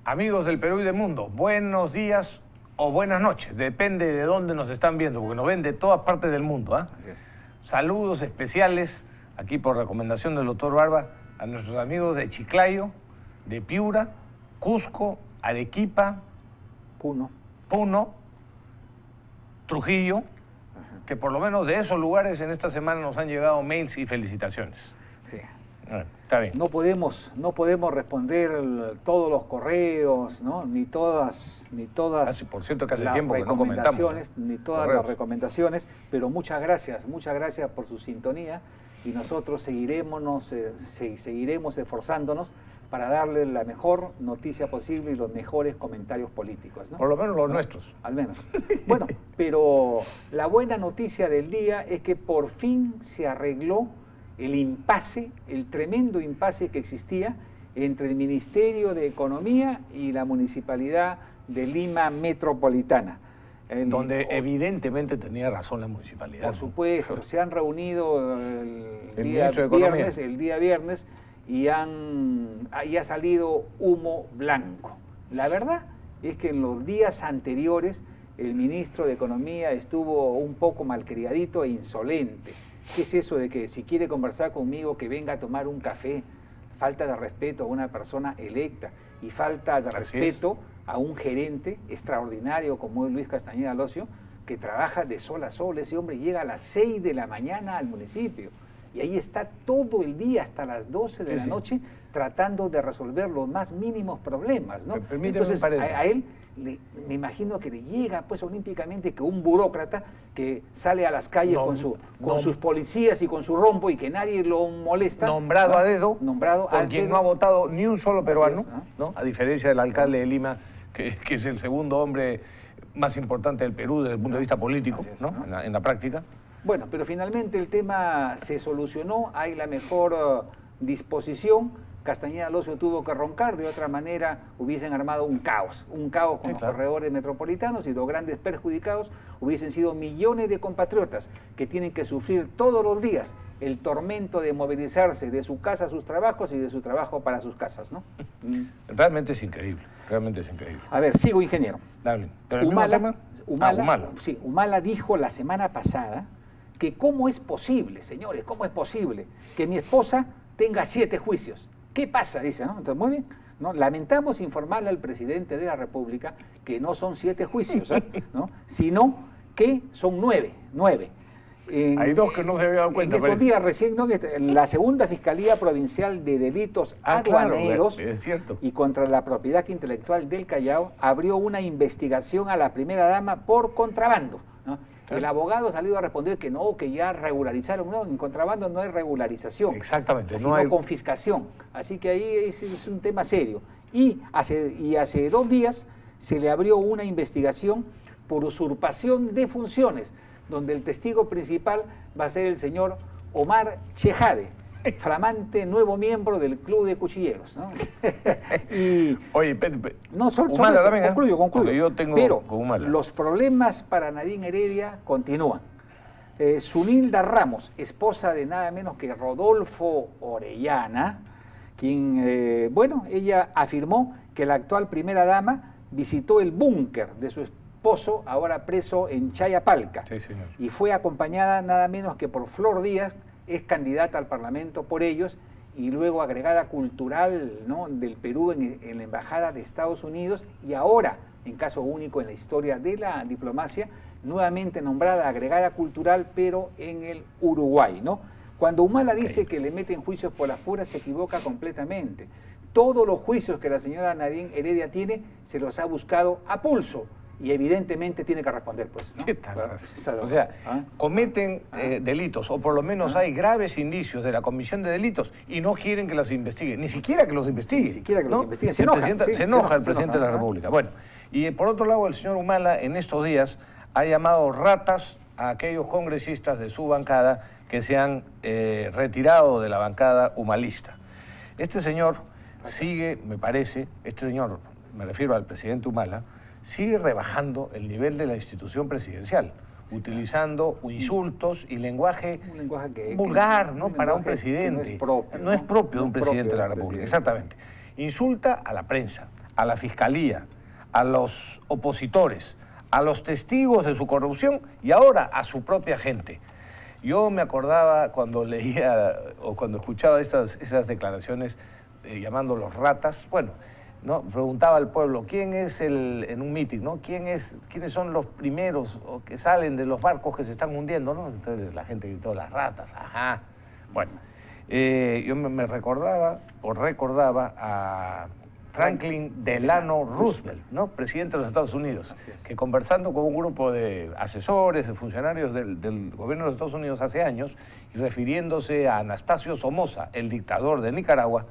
Amigos del Perú y del mundo, buenos días o buenas noches, depende de dónde nos están viendo, porque nos ven de todas partes del mundo. Así es. Saludos especiales, aquí por recomendación del doctor Barba, a nuestros amigos de Chiclayo, de Piura, Cusco, Arequipa, Puno, Trujillo, que por lo menos de esos lugares en esta semana nos han llegado mails y felicitaciones. Sí. Está bien. No podemos responder todos los correos, ¿no? ni todas por cierto, que hace las tiempo que no comentamos, ni todas las recomendaciones, pero muchas gracias por su sintonía y nosotros seguiremos esforzándonos para darle la mejor noticia posible y los mejores comentarios políticos, ¿no? Por lo menos los nuestros. Al menos. Bueno, pero la buena noticia del día es que por fin se arregló el tremendo impasse que existía entre el Ministerio de Economía y la Municipalidad de Lima Metropolitana. Donde evidentemente tenía razón la municipalidad. Por supuesto, se han reunido el día viernes y ha salido humo blanco. La verdad es que en los días anteriores el ministro de Economía estuvo un poco malcriadito e insolente. ¿Qué es eso de que si quiere conversar conmigo que venga a tomar un café? Falta de respeto a una persona electa y falta de respeto a un gerente extraordinario como es Luis Castañeda Locio, que trabaja de sol a sol. Ese hombre llega a las 6 de la mañana al municipio y ahí está todo el día hasta las 12 de la noche tratando de resolver los más mínimos problemas, ¿no? Entonces a él me imagino que le llega pues olímpicamente que un burócrata que sale a las calles con sus policías y con su rombo y que nadie lo molesta. Nombrado a dedo, con quien no ha votado ni un solo peruano, ¿no? A diferencia del alcalde de Lima, que es el segundo hombre más importante del Perú desde el punto de vista político, en la práctica. Bueno, pero finalmente el tema se solucionó, hay la mejor disposición. Castañeda Locio tuvo que roncar, de otra manera hubiesen armado un caos con los corredores metropolitanos y los grandes perjudicados hubiesen sido millones de compatriotas que tienen que sufrir todos los días el tormento de movilizarse de su casa a sus trabajos y de su trabajo para sus casas, ¿no? Realmente es increíble, realmente es increíble. A ver, sigo, ingeniero. Dale. Humala dijo la semana pasada que cómo es posible, señores, cómo es posible que mi esposa tenga 7 juicios. ¿Qué pasa? Dice, ¿no? Entonces, muy bien, ¿no? Lamentamos informarle al presidente de la República que no son 7 juicios, ¿no? Sino que son 9. Hay 2 que no se había dado cuenta. En estos días recién, ¿no? La segunda Fiscalía Provincial de Delitos Aduaneros y contra la propiedad intelectual del Callao abrió una investigación a la primera dama por contrabando, ¿no? El abogado ha salido a responder que no, que ya regularizaron. No, en contrabando no hay regularización. Exactamente. Sino confiscación. Así que ahí es un tema serio. Y hace 2 días se le abrió una investigación por usurpación de funciones, donde el testigo principal va a ser el señor Omar Chejade, flamante nuevo miembro del Club de Cuchilleros, ¿no? Y oye, concluyo. Yo tengo pero los problemas para Nadine Heredia continúan. Zunilda Ramos, esposa de nada menos que Rodolfo Orellana, quien, ella afirmó que la actual primera dama visitó el búnker de su esposo, ahora preso en Chayapalca, y fue acompañada nada menos que por Flor Díaz, es candidata al Parlamento por ellos y luego agregada cultural, ¿no?, del Perú en la Embajada de Estados Unidos y ahora, en caso único en la historia de la diplomacia, nuevamente nombrada agregada cultural pero en el Uruguay, ¿no? Cuando Humala dice que le meten juicios por las puras se equivoca completamente. Todos los juicios que la señora Nadine Heredia tiene se los ha buscado a pulso. Y evidentemente tiene que responder, pues, ¿no? O sea, cometen delitos, o por lo menos hay graves indicios de la comisión de delitos y no quieren que los investiguen, ni siquiera que los investiguen. Ni siquiera que los investiguen. Se enoja el presidente de la República. Bueno, y por otro lado, el señor Humala en estos días ha llamado ratas a aquellos congresistas de su bancada que se han retirado de la bancada humalista. Este señor sigue, me parece, me refiero al presidente Humala, sigue rebajando el nivel de la institución presidencial, utilizando insultos y lenguaje vulgar, ¿no?, para un presidente. No es propio de un presidente de la República, exactamente. Insulta a la prensa, a la fiscalía, a los opositores, a los testigos de su corrupción y ahora a su propia gente. Yo me acordaba cuando leía o cuando escuchaba esas declaraciones llamándolos ratas, bueno, ¿no? Preguntaba al pueblo, ¿quién es en un mitin, ¿no? ¿Quiénes son los primeros que salen de los barcos que se están hundiendo, ¿no? Entonces la gente gritó, las ratas, ajá. Bueno, yo me recordaba a Franklin Delano Roosevelt, ¿no? Presidente de los Estados Unidos, que conversando con un grupo de asesores, de funcionarios del gobierno de los Estados Unidos hace años, y refiriéndose a Anastasio Somoza, el dictador de Nicaragua,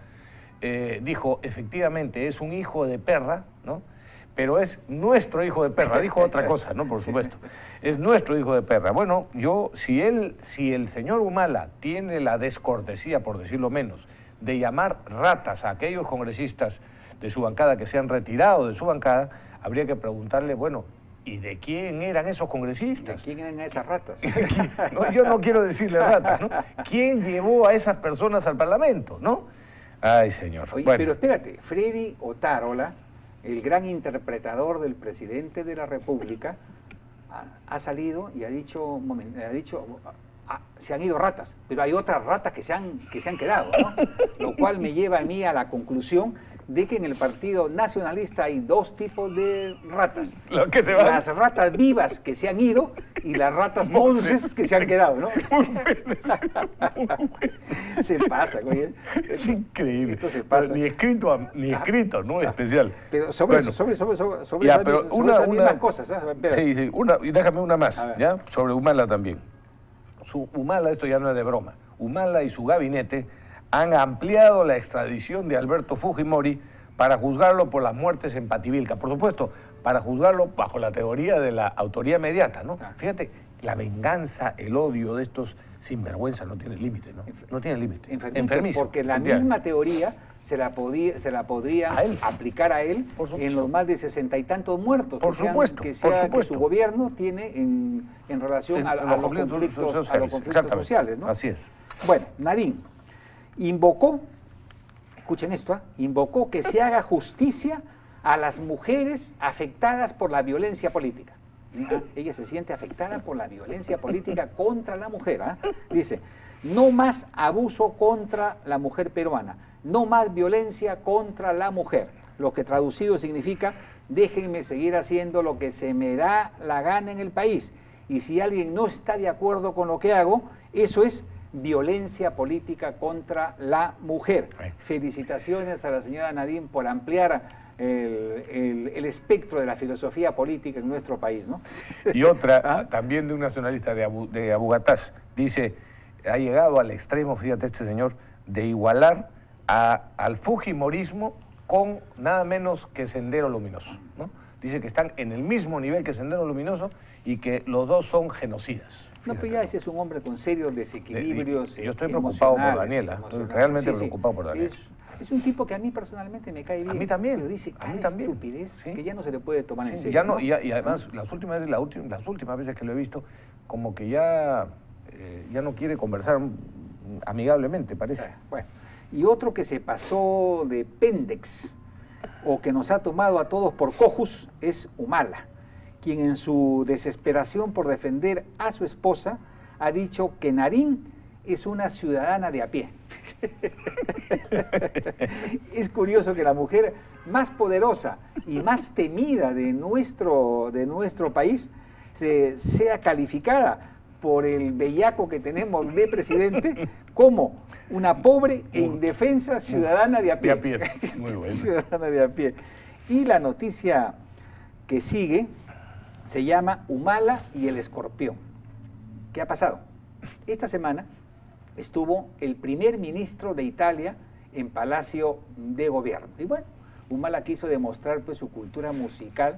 dijo, efectivamente, es un hijo de perra, ¿no? Pero es nuestro hijo de perra. Dijo otra cosa, ¿no? Por supuesto. Es nuestro hijo de perra. Bueno, si el señor Humala tiene la descortesía, por decirlo menos, de llamar ratas a aquellos congresistas de su bancada que se han retirado de su bancada, habría que preguntarle, bueno, ¿y de quién eran esos congresistas? ¿De quién eran esas ratas? No, yo no quiero decirle ratas, ¿no? ¿Quién llevó a esas personas al Parlamento, no? Ay, señor. Oye, bueno. Pero espérate, Freddy Otárola, el gran interpretador del presidente de la República, ha salido y ha dicho se han ido ratas, pero hay otras ratas que se han quedado, ¿no? Lo cual me lleva a mí a la conclusión de que en el Partido Nacionalista hay dos tipos de ratas. Las ratas vivas que se han ido y las ratas monces que se han quedado, ¿no? Se pasa, oye. Es increíble. Esto se pasa. Ni escrito, ¿no? Especial. Pero sobre esas mismas cosas, ¿sabes? Sí, y déjame una más, ¿ya? Sobre Humala también. Humala, esto ya no es de broma, Humala y su gabinete han ampliado la extradición de Alberto Fujimori para juzgarlo por las muertes en Pativilca. Por supuesto, para juzgarlo bajo la teoría de la autoría inmediata, ¿no? Fíjate, la venganza, el odio de estos sinvergüenza no tiene límite, ¿no? No tiene límite. Enfermizo. Porque la misma teoría se la podría aplicar a él en los más de 60 y tantos muertos que su gobierno tiene en relación a los conflictos sociales, ¿no? Así es. Bueno, Nadine invocó, escuchen esto, invocó que se haga justicia a las mujeres afectadas por la violencia política. Ella se siente afectada por la violencia política contra la mujer. Dice, no más abuso contra la mujer peruana, no más violencia contra la mujer, lo que traducido significa, déjenme seguir haciendo lo que se me da la gana en el país, y si alguien no está de acuerdo con lo que hago, eso es violencia política contra la mujer. Felicitaciones a la señora Nadine por ampliar el espectro de la filosofía política en nuestro país, ¿no? Y otra, también de un nacionalista de Abugataz, dice, ha llegado al extremo, fíjate este señor, de igualar al fujimorismo con nada menos que Sendero Luminoso, ¿no? Dice que están en el mismo nivel que Sendero Luminoso y que los dos son genocidas. Fíjate. No, pero ya ese es un hombre con serios desequilibrios. Yo estoy preocupado por Daniela, estoy realmente preocupado por Daniela. Es un tipo que a mí personalmente me cae bien. A mí también. Pero dice estupidez que ya no se le puede tomar en serio. Ya no, y además, las últimas veces que lo he visto, como que ya no quiere conversar amigablemente, parece. Bueno, y otro que se pasó de pendex, o que nos ha tomado a todos por cojos, es Humala, quien en su desesperación por defender a su esposa ha dicho que Nadine es una ciudadana de a pie. Es curioso que la mujer más poderosa y más temida de nuestro país sea calificada por el bellaco que tenemos de presidente como una pobre e indefensa ciudadana de a pie. Muy bueno. Ciudadana de a pie. Y la noticia que sigue se llama Humala y el escorpión. ¿Qué ha pasado? Esta semana estuvo el primer ministro de Italia en Palacio de Gobierno. Y bueno, Humala quiso demostrar pues su cultura musical,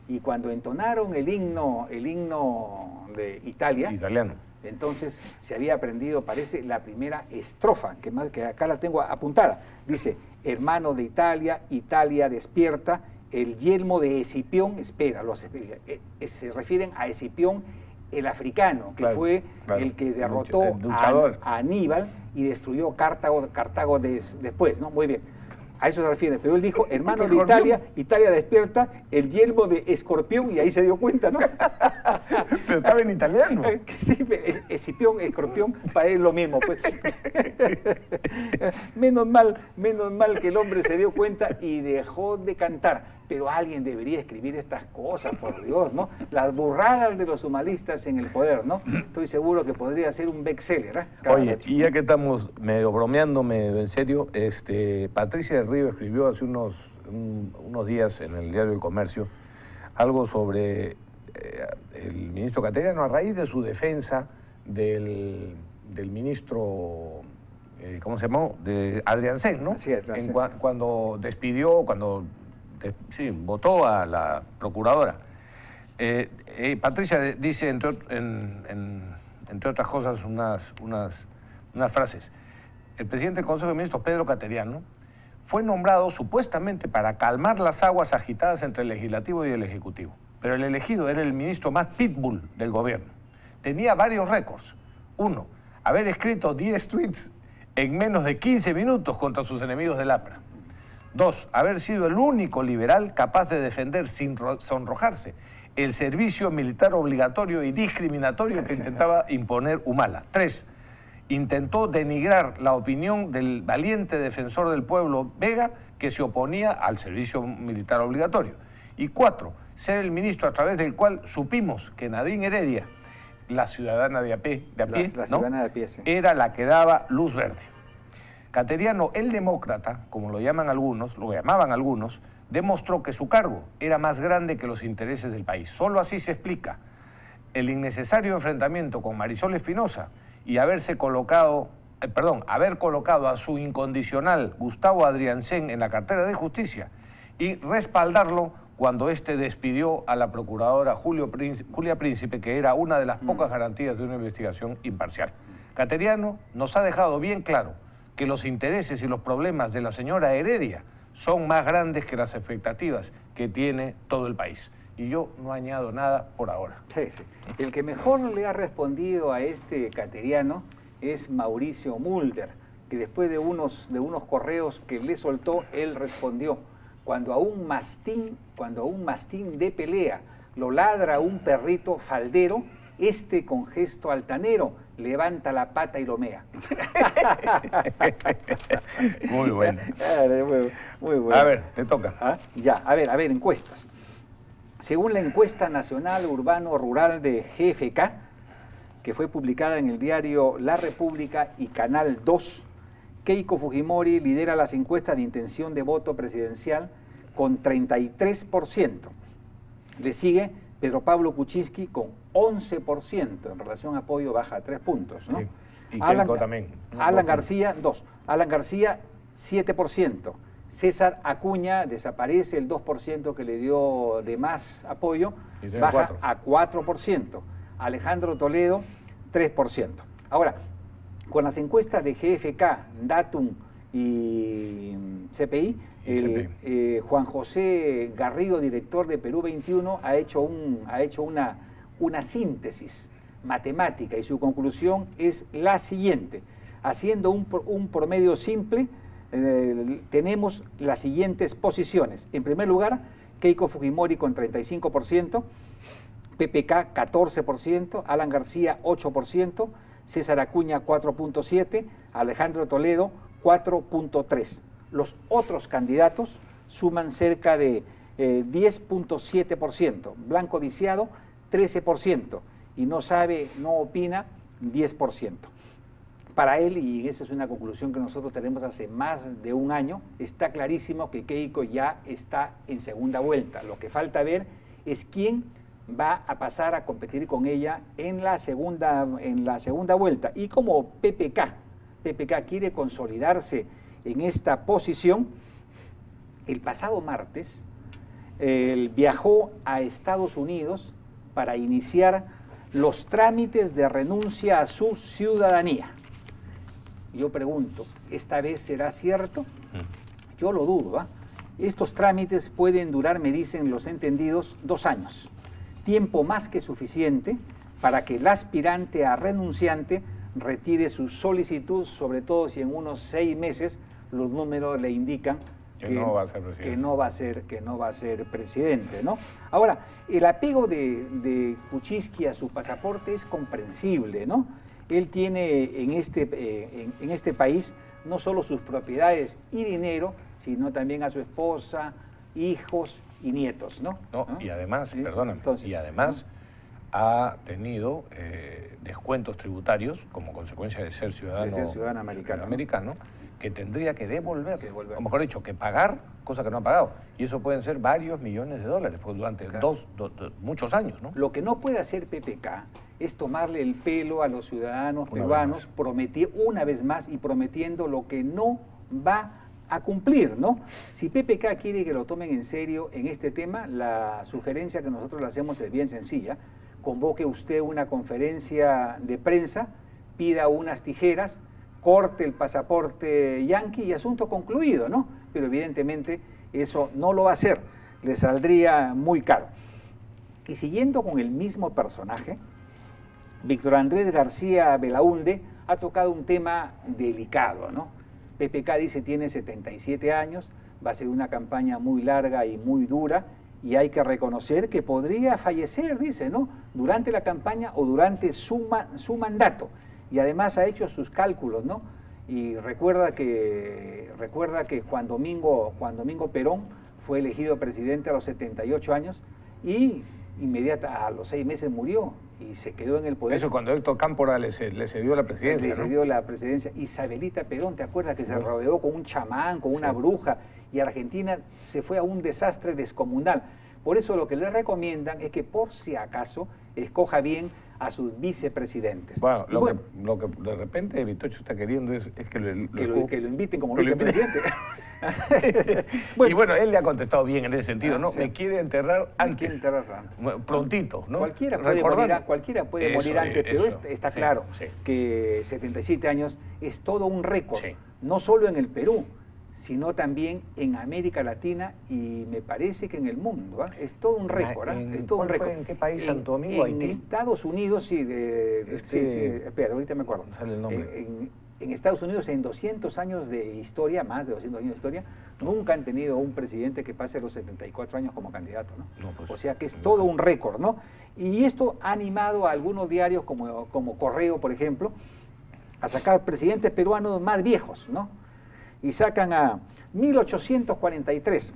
y cuando entonaron el himno de Italia, italiano, entonces se había aprendido, parece, la primera estrofa, que acá la tengo apuntada. Dice, hermano de Italia, Italia despierta, el yelmo de Escipión espera. Se refieren a Escipión el africano, que fue el que derrotó a Aníbal y destruyó Cartago después, ¿no? Muy bien. A eso se refiere. Pero él dijo, hermano de Italia, Italia despierta, el yelmo de escorpión, y ahí se dio cuenta, ¿no? Pero estaba en italiano. Sí, escipión, escorpión, para él lo mismo, pues. Menos mal que el hombre se dio cuenta y dejó de cantar. Pero alguien debería escribir estas cosas, por Dios, ¿no? Las burradas de los humanistas en el poder, ¿no? Estoy seguro que podría ser un bestseller, ¿eh? Oye, y ya que estamos medio bromeando, medio en serio, Patricia del Río escribió hace unos días en el diario El Comercio algo sobre el ministro Cateriano a raíz de su defensa del ministro, ¿cómo se llamó? De Adriancén, ¿no? Sí, cuando despidió, votó a la procuradora. Patricia dice, entre otras cosas, unas frases. El presidente del Consejo de Ministros, Pedro Cateriano, fue nombrado supuestamente para calmar las aguas agitadas entre el Legislativo y el Ejecutivo. Pero el elegido era el ministro más pitbull del gobierno. Tenía varios récords. 1, haber escrito 10 tweets en menos de 15 minutos contra sus enemigos del APRA. 2, haber sido el único liberal capaz de defender sin sonrojarse el servicio militar obligatorio y discriminatorio que intentaba imponer Humala. 3, intentó denigrar la opinión del valiente defensor del pueblo Vega, que se oponía al servicio militar obligatorio. Y 4, ser el ministro a través del cual supimos que Nadine Heredia, la ciudadana de a pie, sí, era la que daba luz verde. Cateriano, el demócrata, como lo llamaban algunos, demostró que su cargo era más grande que los intereses del país. Solo así se explica el innecesario enfrentamiento con Marisol Espinosa y haber colocado a su incondicional Gustavo Adriancén en la cartera de Justicia y respaldarlo cuando éste despidió a la procuradora Julia Príncipe, que era una de las pocas garantías de una investigación imparcial. Cateriano nos ha dejado bien claro que los intereses y los problemas de la señora Heredia son más grandes que las expectativas que tiene todo el país. Y yo no añado nada por ahora. Sí. El que mejor le ha respondido a Cateriano es Mauricio Mulder, que después de unos correos que le soltó, él respondió: cuando a un mastín de pelea lo ladra un perrito faldero, con gesto altanero levanta la pata y lo mea. Muy bueno. Muy bueno. A ver, te toca. Ya, a ver, encuestas. Según la encuesta nacional urbano-rural de GFK, que fue publicada en el diario La República y Canal 2, Keiko Fujimori lidera las encuestas de intención de voto presidencial con 33%. Le sigue Pedro Pablo Kuczynski con 11%, en relación a apoyo baja a 3 puntos, ¿no? Sí. Y Keiko también. Alan García, 2. Alan García, 7%. César Acuña desaparece el 2% que le dio de más apoyo, baja 4. A 4%. Alejandro Toledo, 3%. Ahora, con las encuestas de GFK, Datum y CPI, Juan José Garrido, director de Perú 21, ha hecho una síntesis matemática y su conclusión es la siguiente. Haciendo un promedio simple, tenemos las siguientes posiciones. En primer lugar, Keiko Fujimori con 35%, PPK 14%, Alan García 8%, César Acuña 4.7%, Alejandro Toledo 4.3%. Los otros candidatos suman cerca de 10.7%, Blanco Viciado 13% y no opina 10%. Para él, y esa es una conclusión que nosotros tenemos hace más de un año, está clarísimo que Keiko ya está en segunda vuelta. Lo que falta ver es quién va a pasar a competir con ella en la segunda vuelta. Y como PPK quiere consolidarse en esta posición, el pasado martes él viajó a Estados Unidos para iniciar los trámites de renuncia a su ciudadanía. Yo pregunto, ¿esta vez será cierto? Yo lo dudo. Estos trámites pueden durar, me dicen los entendidos, 2 años. Tiempo más que suficiente para que el aspirante a renunciante retire su solicitud, sobre todo si en unos 6 meses los números le indican que no va a ser presidente. Que no va a ser presidente, ¿no? Ahora, el apego de Kuczynski a su pasaporte es comprensible, ¿no? Él tiene en este país no solo sus propiedades y dinero, sino también a su esposa, hijos y nietos, ¿no? Y además, perdóname, y además ha tenido descuentos tributarios como consecuencia de ser ciudadano americano, que tendría que devolver, o mejor dicho, que pagar, cosa que no ha pagado. Y eso pueden ser varios millones de dólares durante muchos años, ¿no? Lo que no puede hacer PPK es tomarle el pelo a los ciudadanos peruanos, una vez más y prometiendo lo que no va a cumplir, ¿no? Si PPK quiere que lo tomen en serio en este tema, la sugerencia que nosotros le hacemos es bien sencilla. Convoque usted una conferencia de prensa, pida unas tijeras, corte el pasaporte yanqui y asunto concluido, ¿no? Pero evidentemente eso no lo va a hacer, le saldría muy caro. Y siguiendo con el mismo personaje, Víctor Andrés García Belaúnde ha tocado un tema delicado, ¿no? PPK dice tiene 77 años, va a ser una campaña muy larga y muy dura, y hay que reconocer que podría fallecer, dice, ¿no? Durante la campaña o durante su mandato. Y además ha hecho sus cálculos, ¿no? Y recuerda que Juan Domingo Perón fue elegido presidente a los 78 años y a los 6 meses murió y se quedó en el poder. Eso cuando Héctor Cámpora le cedió la presidencia, Le cedió la presidencia. Isabelita Perón, ¿te acuerdas que se rodeó con un chamán, con una bruja? Y Argentina se fue a un desastre descomunal. Por eso lo que le recomiendan es que por si acaso escoja bien a sus vicepresidentes. Bueno, lo que de repente Vitocho está queriendo es que lo inviten como vicepresidente. Y bueno, él le ha contestado bien en ese sentido, ¿no? Sí. Me quiere enterrar antes. Me quiere enterrar antes. Prontito, ¿no? Cualquiera puede morir antes, pero está claro que 77 años es todo un récord, no solo en el Perú, sino también en América Latina y me parece que en el mundo. Es todo un récord. Es todo un récord. ¿En qué país? ¿Santo Domingo, Haití? En Estados Unidos, sí. Espera, ahorita me acuerdo. Sale el nombre. En Estados Unidos, en 200 años de historia, más de 200 años de historia, nunca han tenido un presidente que pase los 74 años como candidato, ¿no? Pues, o sea que es todo un récord, ¿no? Y esto ha animado a algunos diarios como Correo, por ejemplo, a sacar presidentes peruanos más viejos, ¿no? Y sacan a 1843,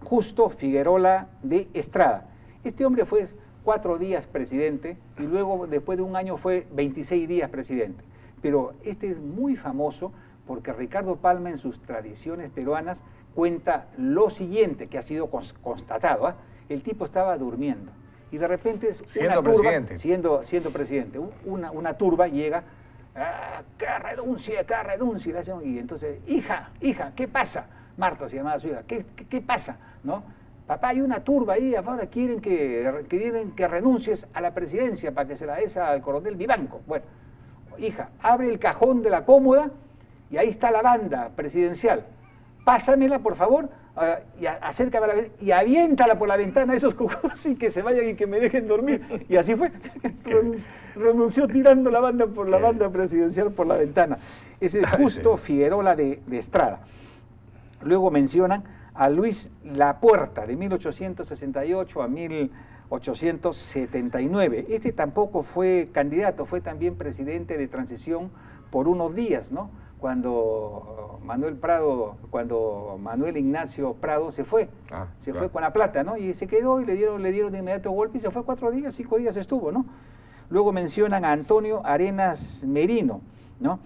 Justo Figueroa de Estrada. Este hombre fue 4 días presidente y luego, después de un año, fue 26 días presidente. Pero este es muy famoso porque Ricardo Palma, en sus Tradiciones Peruanas, cuenta lo siguiente, que ha sido constatado. El tipo estaba durmiendo y de repente siendo presidente, una turba llega. Que renuncie, y entonces, hija, ¿qué pasa? Marta se llamaba su hija, ¿qué pasa? ¿No? Papá, hay una turba ahí afuera, quieren que renuncies a la presidencia para que se la des al coronel Vivanco. Bueno, hija, abre el cajón de la cómoda y ahí está la banda presidencial. Pásamela, por favor, y acércame a la ventana y aviéntala por la ventana a esos cojos y que se vayan y que me dejen dormir. Y así fue. Renunció tirando la banda presidencial por la ventana. Ese es Justo Figueroa de Estrada. Luego mencionan a Luis Lapuerta, de 1868 a 1879. Este tampoco fue candidato, fue también presidente de transición por unos días, ¿no? Cuando Manuel Ignacio Prado se fue con la plata, ¿no? Y se quedó y le dieron de inmediato golpe y se fue 4 días, 5 días estuvo, ¿no? Luego mencionan a Antonio Arenas Merino, ¿no?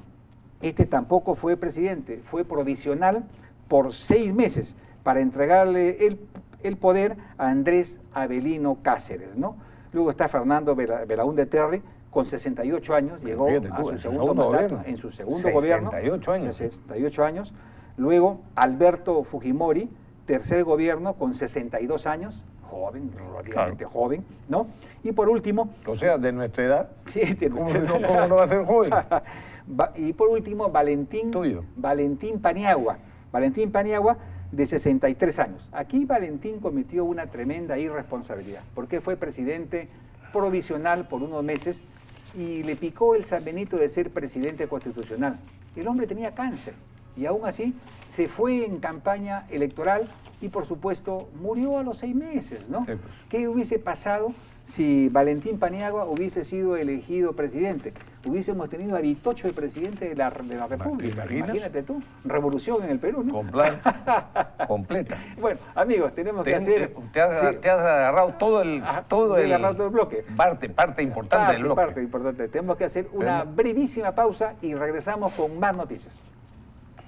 Este tampoco fue presidente, fue provisional por 6 meses para entregarle el poder a Andrés Avelino Cáceres, ¿no? Luego está Fernando Belaúnde Terry, con 68 años, llegó a su segundo mandato, en su segundo gobierno. 68 años. Luego Alberto Fujimori, tercer gobierno, con 62 años, joven, relativamente joven, ¿no? Y por último... O sea, de nuestra edad. Sí, de nuestra edad. ¿Cómo no va a ser joven? Y por último, Valentín Paniagua, de 63 años. Aquí Valentín cometió una tremenda irresponsabilidad, porque fue presidente provisional por unos meses y le picó el San Benito de ser presidente constitucional. El hombre tenía cáncer y aún así se fue en campaña electoral y por supuesto murió a los 6 meses, ¿no? Sí, pues. ¿Qué hubiese pasado si Valentín Paniagua hubiese sido elegido presidente? Hubiésemos tenido a Vitocho el presidente de la República. Imagínate tú, revolución en el Perú, ¿no? Con plan completa. Bueno, amigos, tenemos que hacer... Te has agarrado todo el bloque. Parte importante del bloque. Parte importante. Tenemos que hacer una brevísima pausa y regresamos con más noticias.